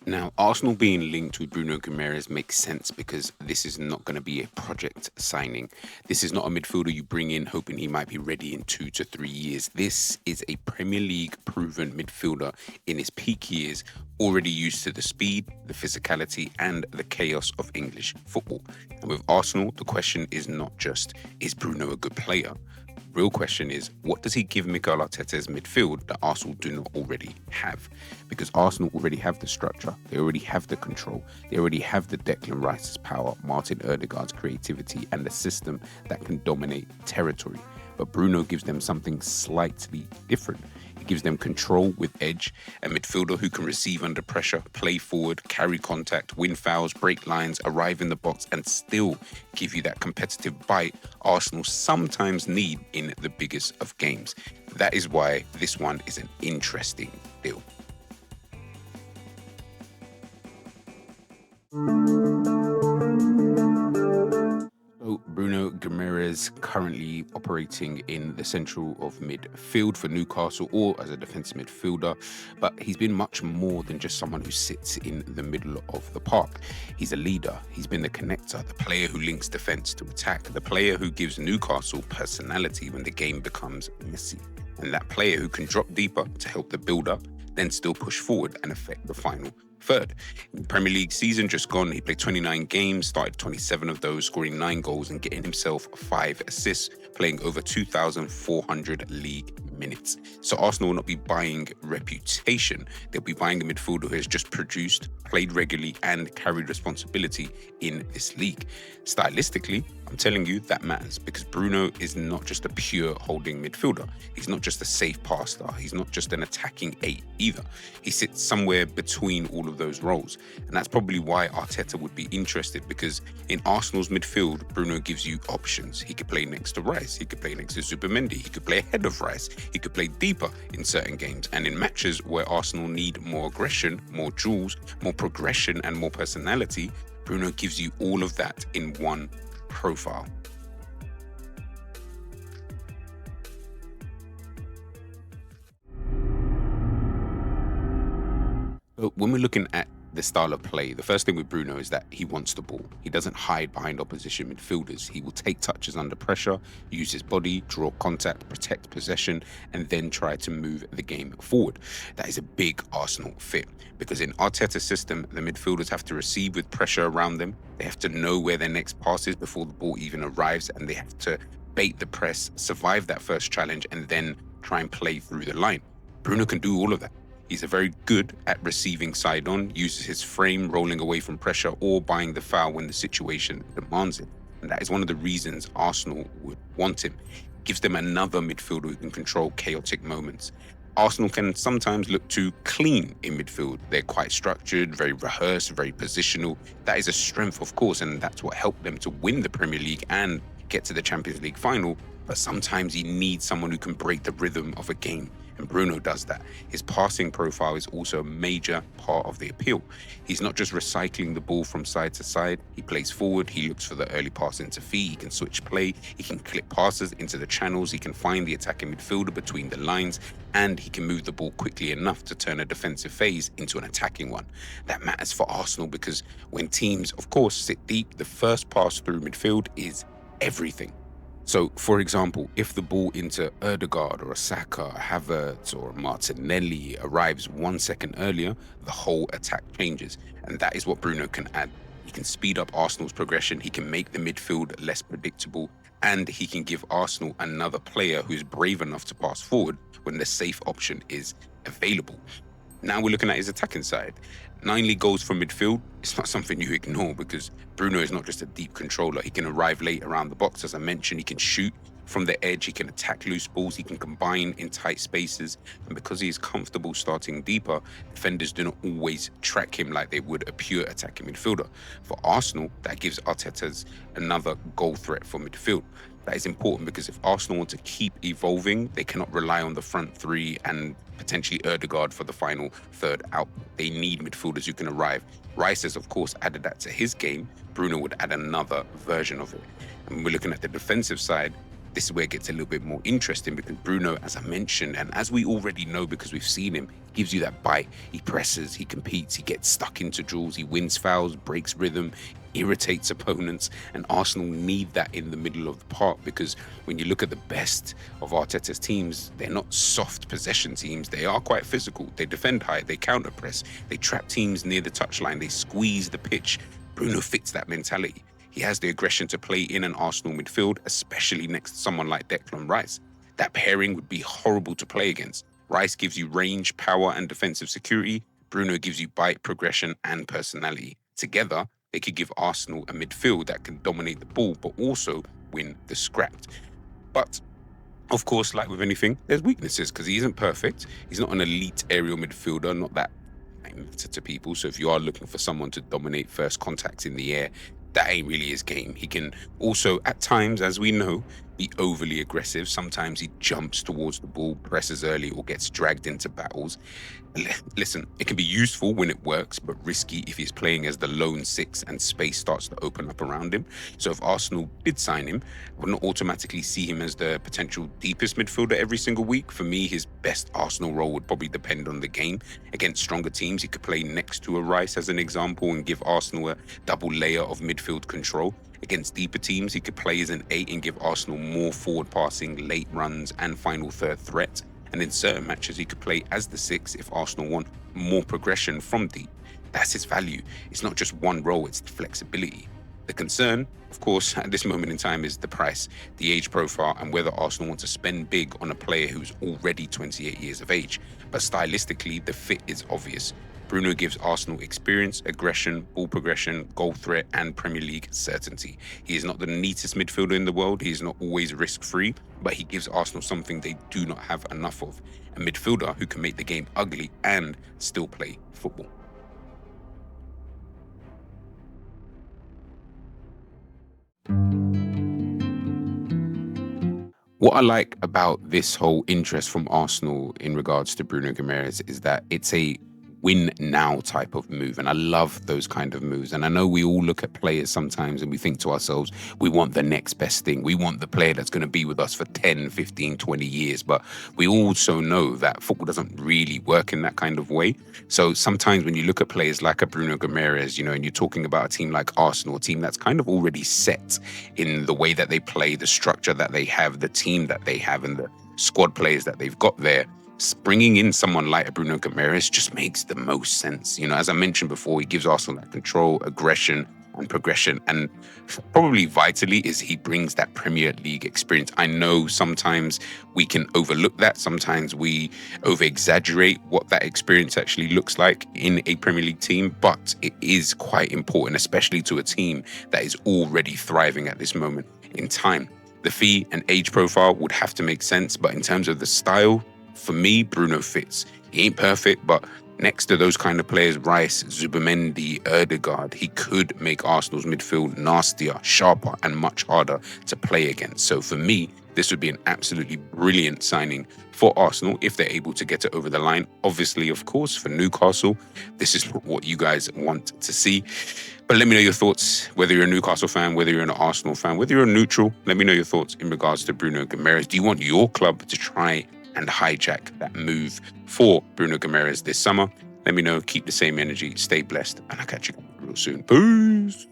Now, Arsenal being linked with Bruno Guimaraes makes sense because this is not going to be a project signing. This is not a midfielder you bring in hoping he might be ready in 2 to 3 years. This is a Premier League proven midfielder in his peak years, already used to the speed, the physicality, and the chaos of English football. And with Arsenal, the question is not just, is Bruno a good player? Real question is, what does he give Mikel Arteta's midfield that Arsenal do not already have? Because Arsenal already have the structure, they already have the control, they already have the Declan Rice's power, Martin Ødegaard's creativity, and the system that can dominate territory. But Bruno gives them something slightly different. He gives them control with edge, a midfielder who can receive under pressure, play forward, carry contact, win fouls, break lines, arrive in the box, and still give you that competitive bite Arsenal sometimes need in the biggest of games. That is why this one is an interesting deal. So Bruno Guimaraes currently operating in the central of midfield for Newcastle or as a defensive midfielder, but he's been much more than just someone who sits in the middle of the park. He's a leader, he's been the connector, the player who links defence to attack, the player who gives Newcastle personality when the game becomes messy, and that player who can drop deeper to help the build-up, then still push forward and affect the final third. In the Premier League season just gone, he played 29 games, started 27 of those, scoring 9 goals and getting himself 5 assists, playing over 2,400 league minutes. So Arsenal will not be buying reputation, they'll be buying a midfielder who has just produced, played regularly and carried responsibility in this league. Stylistically, I'm telling you, that matters because Bruno is not just a pure holding midfielder. He's not just a safe passer. He's not just an attacking 8 either. He sits somewhere between all of those roles. And that's probably why Arteta would be interested, because in Arsenal's midfield, Bruno gives you options. He could play next to Rice. He could play next to Zubimendi. He could play ahead of Rice. He could play deeper in certain games. And in matches where Arsenal need more aggression, more duels, more progression, and more personality, Bruno gives you all of that in one profile. So when we're looking at the style of play, the first thing with Bruno is that he wants the ball. He doesn't hide behind opposition midfielders. He will take touches under pressure, use his body, draw contact, protect possession, and then try to move the game forward. That is a big Arsenal fit because in Arteta's system, the midfielders have to receive with pressure around them. They have to know where their next pass is before the ball even arrives, and they have to bait the press, survive that first challenge, and then try and play through the line. Bruno can do all of that. He's a very good at receiving side on, uses his frame, rolling away from pressure or buying the foul when the situation demands it. And that is one of the reasons Arsenal would want him. Gives them another midfielder who can control chaotic moments. Arsenal can sometimes look too clean in midfield. They're quite structured, very rehearsed, very positional. That is a strength, of course, and that's what helped them to win the Premier League and get to the Champions League final. But sometimes you need someone who can break the rhythm of a game. And Bruno does that. His passing profile is also a major part of the appeal. He's not just recycling the ball from side to side. He plays forward. He looks for the early pass into feet. He can switch play. He can clip passes into the channels. He can find the attacking midfielder between the lines. And he can move the ball quickly enough to turn a defensive phase into an attacking one. That matters for Arsenal because when teams, of course, sit deep, the first pass through midfield is everything. So, for example, if the ball into Ødegaard or a Saka, a Havertz or a Martinelli arrives 1 second earlier, the whole attack changes. And that is what Bruno can add. He can speed up Arsenal's progression, he can make the midfield less predictable, and he can give Arsenal another player who's brave enough to pass forward when the safe option is available. Now we're looking at his attacking side. 9 league goals from midfield, it's not something you ignore because Bruno is not just a deep controller. He can arrive late around the box, as I mentioned. He can shoot from the edge, he can attack loose balls, he can combine in tight spaces. And because he is comfortable starting deeper, defenders do not always track him like they would a pure attacking midfielder. For Arsenal, that gives Arteta's another goal threat for midfield. That is important because if Arsenal want to keep evolving, they cannot rely on the front three and potentially Ødegaard for the final third out. They need midfielders who can arrive. Rice has, of course, added that to his game. Bruno would add another version of it. And we're looking at the defensive side. this is where it gets a little bit more interesting, because Bruno, as I mentioned, and as we already know because we've seen him, gives you that bite. He presses, he competes, he gets stuck into duels, he wins fouls, breaks rhythm, irritates opponents, and Arsenal need that in the middle of the park, because when you look at the best of Arteta's teams, they're not soft possession teams. They are quite physical. They defend high, they counter press, they trap teams near the touchline, they squeeze the pitch. Bruno fits that mentality. He has the aggression to play in an Arsenal midfield, especially next to someone like Declan Rice. That pairing would be horrible to play against. Rice gives you range, power, and defensive security. Bruno gives you bite, progression, and personality. Together, they could give Arsenal a midfield that can dominate the ball, but also win the scrapped. But of course, like with anything, there's weaknesses, because he isn't perfect. He's not an elite aerial midfielder, not that matter to people. So if you are looking for someone to dominate first contacts in the air, that ain't really his game. He can also, at times, as we know, be overly aggressive. Sometimes he jumps towards the ball, presses early, or gets dragged into battles. Listen, it can be useful when it works, but risky if he's playing as the lone six and space starts to open up around him. So if Arsenal did sign him, I would not automatically see him as the potential deepest midfielder every single week. For me, his best Arsenal role would probably depend on the game. Against stronger teams, he could play next to a Rice, as an example, and give Arsenal a double layer of midfield control. Against deeper teams, he could play as an 8 and give Arsenal more forward passing, late runs, and final third threat. And in certain matches, he could play as the 6 if Arsenal want more progression from deep. That's his value. It's not just one role, it's the flexibility. The concern, of course, at this moment in time is the price, the age profile, and whether Arsenal want to spend big on a player who's already 28 years of age. But stylistically, the fit is obvious. Bruno gives Arsenal experience, aggression, ball progression, goal threat, and Premier League certainty. He is not the neatest midfielder in the world. He is not always risk-free, but he gives Arsenal something they do not have enough of: a midfielder who can make the game ugly and still play football. What I like about this whole interest from Arsenal in regards to Bruno Guimaraes is that it's a win now type of move. And I love those kind of moves. And I know we all look at players sometimes and we think to ourselves, we want the next best thing. We want the player that's going to be with us for 10, 15, 20 years. But we also know that football doesn't really work in that kind of way. So sometimes when you look at players like a Bruno Guimaraes, and you're talking about a team like Arsenal, a team that's kind of already set in the way that they play, the structure that they have, the team that they have, and the squad players that they've got there, bringing in someone like Bruno Guimaraes just makes the most sense. As I mentioned before, he gives Arsenal that control, aggression, and progression. And probably vitally is he brings that Premier League experience. I know sometimes we can overlook that. Sometimes we over-exaggerate what that experience actually looks like in a Premier League team, but it is quite important, especially to a team that is already thriving at this moment in time. The fee and age profile would have to make sense, but in terms of the style, for me, Bruno fits. He ain't perfect, but next to those kind of players, Rice, Zubimendi, Ødegaard, he could make Arsenal's midfield nastier, sharper, and much harder to play against. So for me, this would be an absolutely brilliant signing for Arsenal if they're able to get it over the line. Obviously, of course, for Newcastle, this is what you guys want to see. But let me know your thoughts, whether you're a Newcastle fan, whether you're an Arsenal fan, whether you're a neutral. Let me know your thoughts in regards to Bruno Guimaraes. Do you want your club to try and hijack that move for Bruno Guimaraes this summer? Let me know. Keep the same energy. Stay blessed. And I'll catch you real soon. Peace.